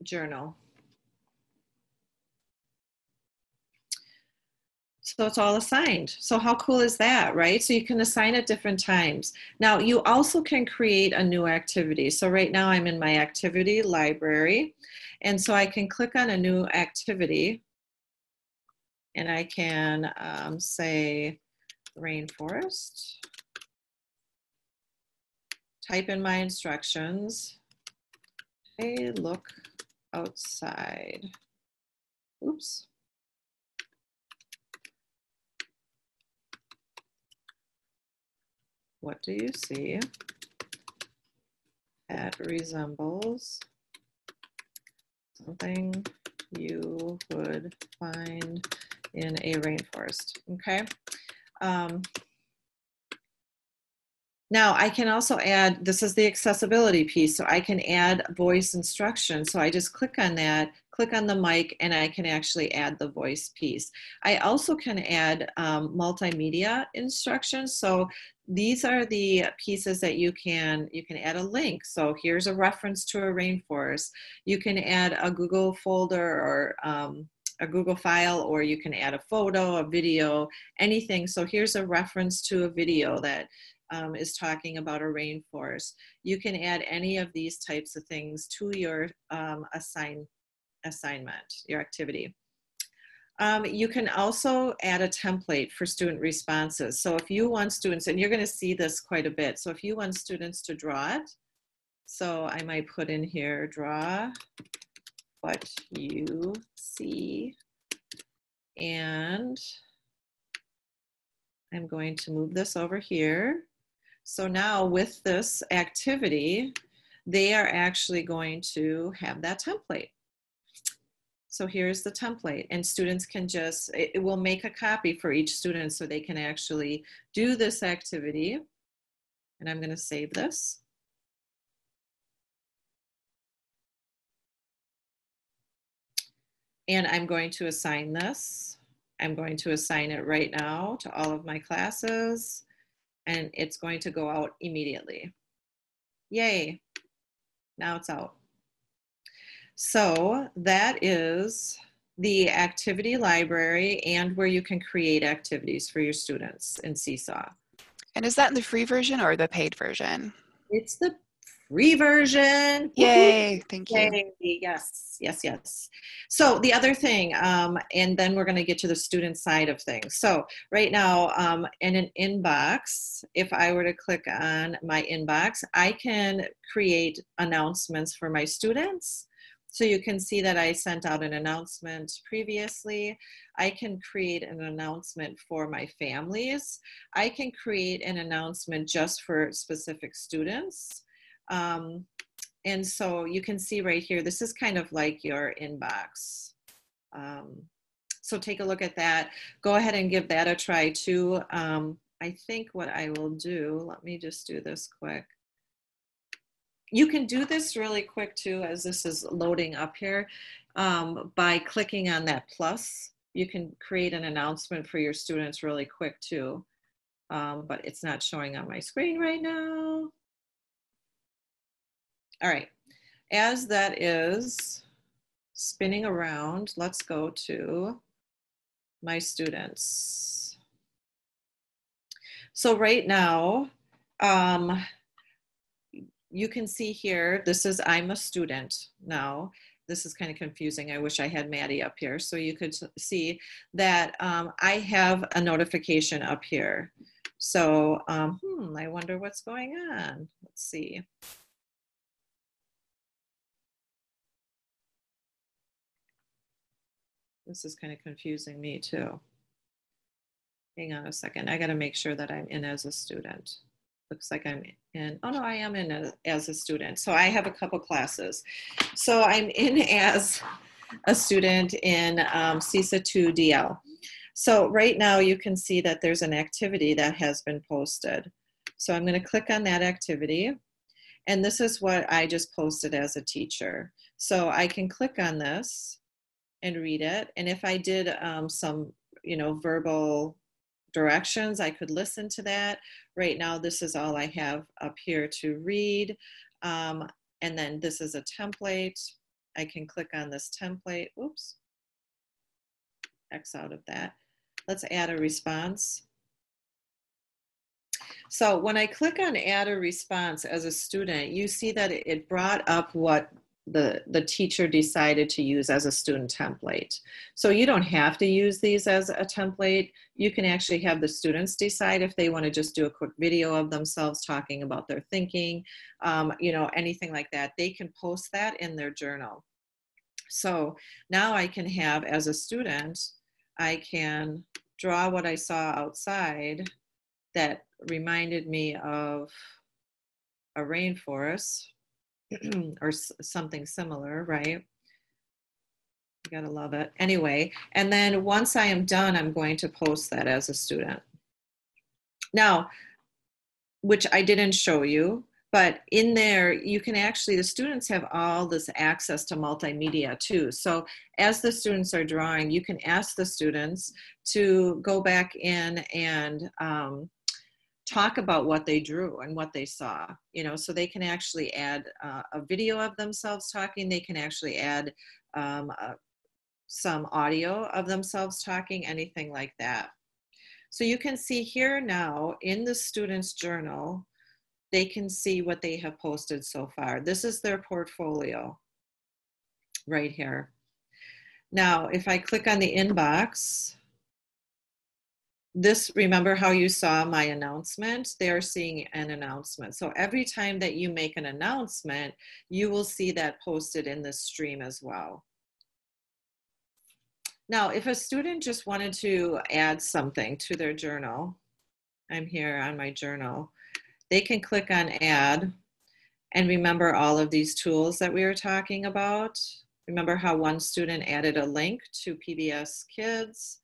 journal. So it's all assigned. So how cool is that, right? So you can assign at different times. Now you also can create a new activity. So right now I'm in my activity library. And so I can click on a new activity and I can say rainforest, type in my instructions. Hey, look outside. Oops. What do you see that resembles something you would find in a rainforest? Okay. Now I can also add, this is the accessibility piece, so I can add voice instruction. So I just click on that, click on the mic, and I can actually add the voice piece. I also can add multimedia instructions. So these are the pieces that you can add a link. So here's a reference to a rainforest. You can add a Google folder or a Google file, or you can add a photo, a video, anything. So here's a reference to a video that is talking about a rainforest. You can add any of these types of things to your assignment, your activity. You can also add a template for student responses. So if you want students, and you're going to see this quite a bit, so if you want students to draw it, so I might put in here, draw what you see, and I'm going to move this over here. So now with this activity, they are actually going to have that template. So here's the template, and students can just, it will make a copy for each student so they can actually do this activity. And I'm going to save this. And I'm going to assign this. I'm going to assign it right now to all of my classes, and it's going to go out immediately. Yay, now it's out. So that is the activity library and where you can create activities for your students in Seesaw. And is that in the free version or the paid version? It's the free version. Yay, thank you. Yay. Yes, yes, yes. So the other thing, and then we're going to get to the student side of things. So right now in an inbox, if I were to click on my inbox, I can create announcements for my students. So you can see that I sent out an announcement previously. I can create an announcement for my families. I can create an announcement just for specific students. And so you can see right here, this is kind of like your inbox. So take a look at that. Go ahead and give that a try too. I think what I will do, let me just do this quick. You can do this really quick too, as this is loading up here, by clicking on that plus. You can create an announcement for your students really quick too, but it's not showing on my screen right now. All right, as that is spinning around, let's go to my students. So right now, you can see here, this is, I'm a student now. This is kind of confusing. I wish I had Maddie up here. So you could see that I have a notification up here. So I wonder what's going on. Let's see. This is kind of confusing me too. Hang on a second. I got to make sure that I'm in as a student. Looks like I'm in. Oh, no, I am in as a student. So I have a couple classes. So I'm in as a student in Seesaw 2 DL. So right now you can see that there's an activity that has been posted. So I'm going to click on that activity. And this is what I just posted as a teacher. So I can click on this and read it. And if I did some, verbal directions, I could listen to that. Right now, this is all I have up here to read. And then this is a template. I can click on this template. Oops. X out of that. Let's add a response. So when I click on add a response as a student, you see that it brought up what the teacher decided to use as a student template. So you don't have to use these as a template. You can actually have the students decide if they want to just do a quick video of themselves talking about their thinking, anything like that. They can post that in their journal. So now I can have, as a student, I can draw what I saw outside that reminded me of a rainforest or something similar, right? You gotta love it. Anyway, and then once I am done, I'm going to post that as a student. Now, which I didn't show you, but in there, you can actually, the students have all this access to multimedia too. So as the students are drawing, you can ask the students to go back in and talk about what they drew and what they saw, so they can actually add a video of themselves talking. They can actually add some audio of themselves talking, anything like that. So you can see here now in the student's journal, they can see what they have posted so far. This is their portfolio right here. Now, if I click on the inbox, this, remember how you saw my announcement? They're seeing an announcement. So every time that you make an announcement, you will see that posted in this stream as well. Now, if a student just wanted to add something to their journal, I'm here on my journal, they can click on add and remember all of these tools that we were talking about. Remember how one student added a link to PBS Kids.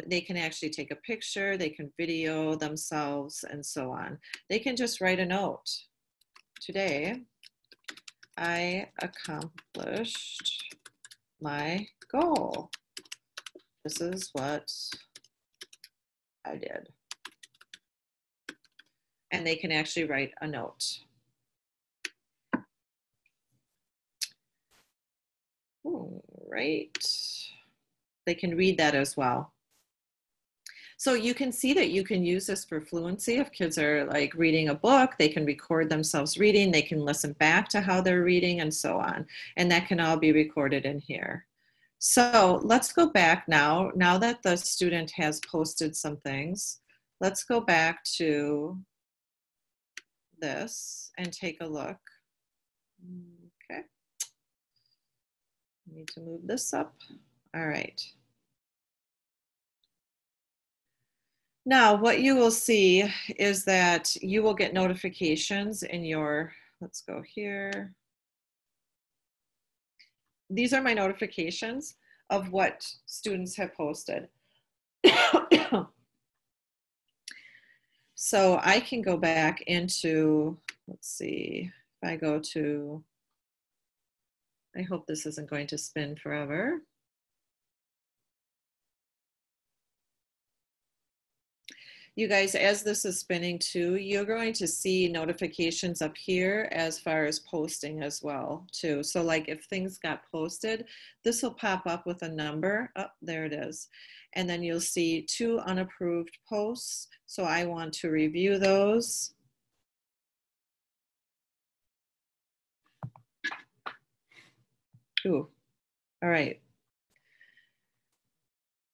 They can actually take a picture, they can video themselves, and so on. They can just write a note. Today, I accomplished my goal. This is what I did. And they can actually write a note. Right. They can read that as well. So you can see that you can use this for fluency. If kids are like reading a book, they can record themselves reading, they can listen back to how they're reading and so on. And that can all be recorded in here. So let's go back now that the student has posted some things, let's go back to this and take a look. Okay. I need to move this up. All right. Now, what you will see is that you will get notifications in your, let's go here. These are my notifications of what students have posted. So I can go back into, let's see, if I go to, I hope this isn't going to spin forever. You guys, as this is spinning too, you're going to see notifications up here as far as posting as well too. So like if things got posted, this will pop up with a number. Oh, there it is. And then you'll see 2 unapproved posts. So I want to review those. Ooh, all right.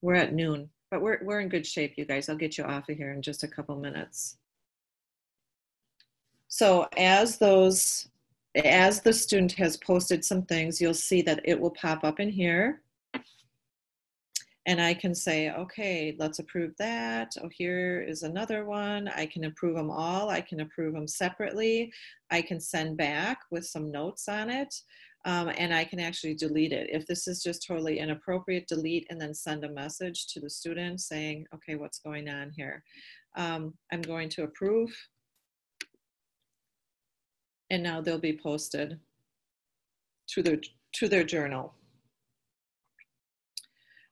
We're at noon. But we're in good shape, you guys. I'll get you off of here in just a couple minutes. So as the student has posted some things, you'll see that it will pop up in here. And I can say, okay, let's approve that. Oh, here is another one. I can approve them all. I can approve them separately. I can send back with some notes on it. And I can actually delete it. If this is just totally inappropriate, delete and then send a message to the student saying, okay, what's going on here? I'm going to approve. And now they'll be posted to their journal.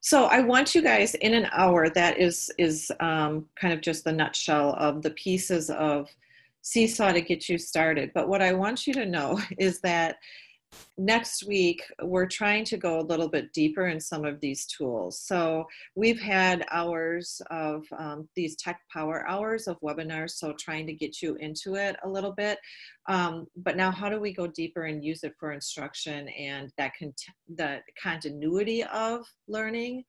So I want you guys in an hour, that is kind of just the nutshell of the pieces of Seesaw to get you started. But what I want you to know is that next week, we're trying to go a little bit deeper in some of these tools. So we've had hours of these tech power hours of webinars, so trying to get you into it a little bit. But now how do we go deeper and use it for instruction and the continuity of learning?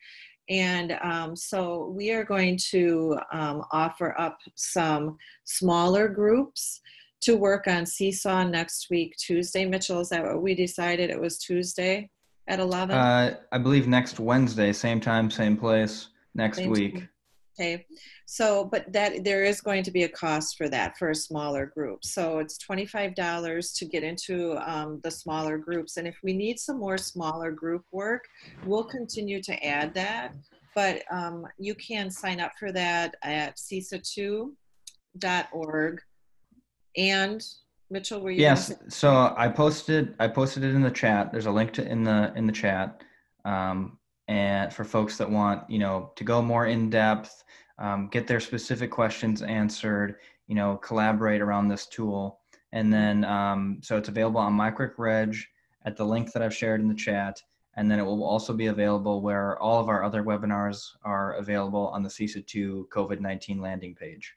And so we are going to offer up some smaller groups to work on Seesaw next week, Tuesday. Mitchell, is that what we decided? It was Tuesday at 11? I believe next Wednesday, same time, same place, next week. Okay, so, but that there is going to be a cost for that for a smaller group. So it's $25 to get into the smaller groups. And if we need some more smaller group work, we'll continue to add that. But you can sign up for that at seesaw2.org. And Mitchell, were you? Yes. So I posted it in the chat. There's a link to in the chat, and for folks that want, to go more in depth, get their specific questions answered, collaborate around this tool, and then so it's available on MyQuickReg at the link that I've shared in the chat, and then it will also be available where all of our other webinars are available on the CISA 2 COVID-19 landing page.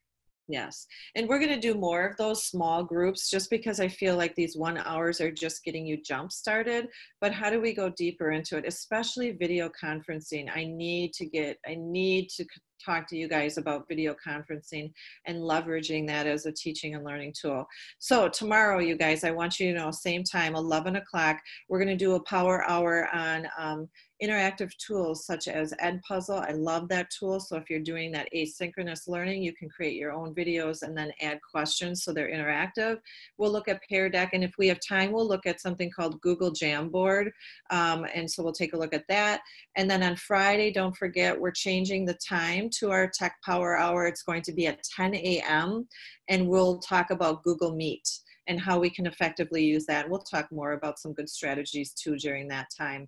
Yes. And we're going to do more of those small groups just because I feel like these 1 hours are just getting you jump started. But how do we go deeper into it, especially video conferencing? I need to talk to you guys about video conferencing and leveraging that as a teaching and learning tool. So tomorrow, you guys, I want you to know, same time, 11 o'clock, we're going to do a power hour on interactive tools such as Edpuzzle. I love that tool. So if you're doing that asynchronous learning, you can create your own videos and then add questions so they're interactive. We'll look at Pear Deck, and if we have time, we'll look at something called Google Jamboard. And so we'll take a look at that. And then on Friday, don't forget, we're changing the time to our Tech Power Hour. It's going to be at 10 a.m. and we'll talk about Google Meet and how we can effectively use that. We'll talk more about some good strategies too during that time.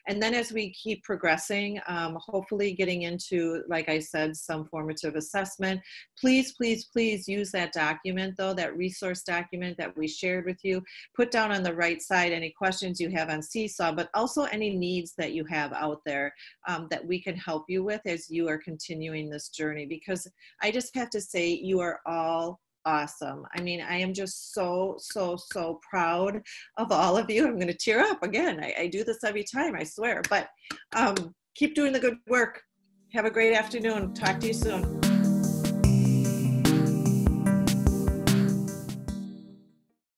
And then as we keep progressing, hopefully getting into, like I said, some formative assessment, please, please, please use that document though, that resource document that we shared with you. Put down on the right side any questions you have on Seesaw, but also any needs that you have out there that we can help you with as you are continuing this journey. Because I just have to say, you are all awesome. I mean, I am just so, so, so proud of all of you. I'm going to tear up again. I do this every time, I swear. But keep doing the good work. Have a great afternoon. Talk to you soon.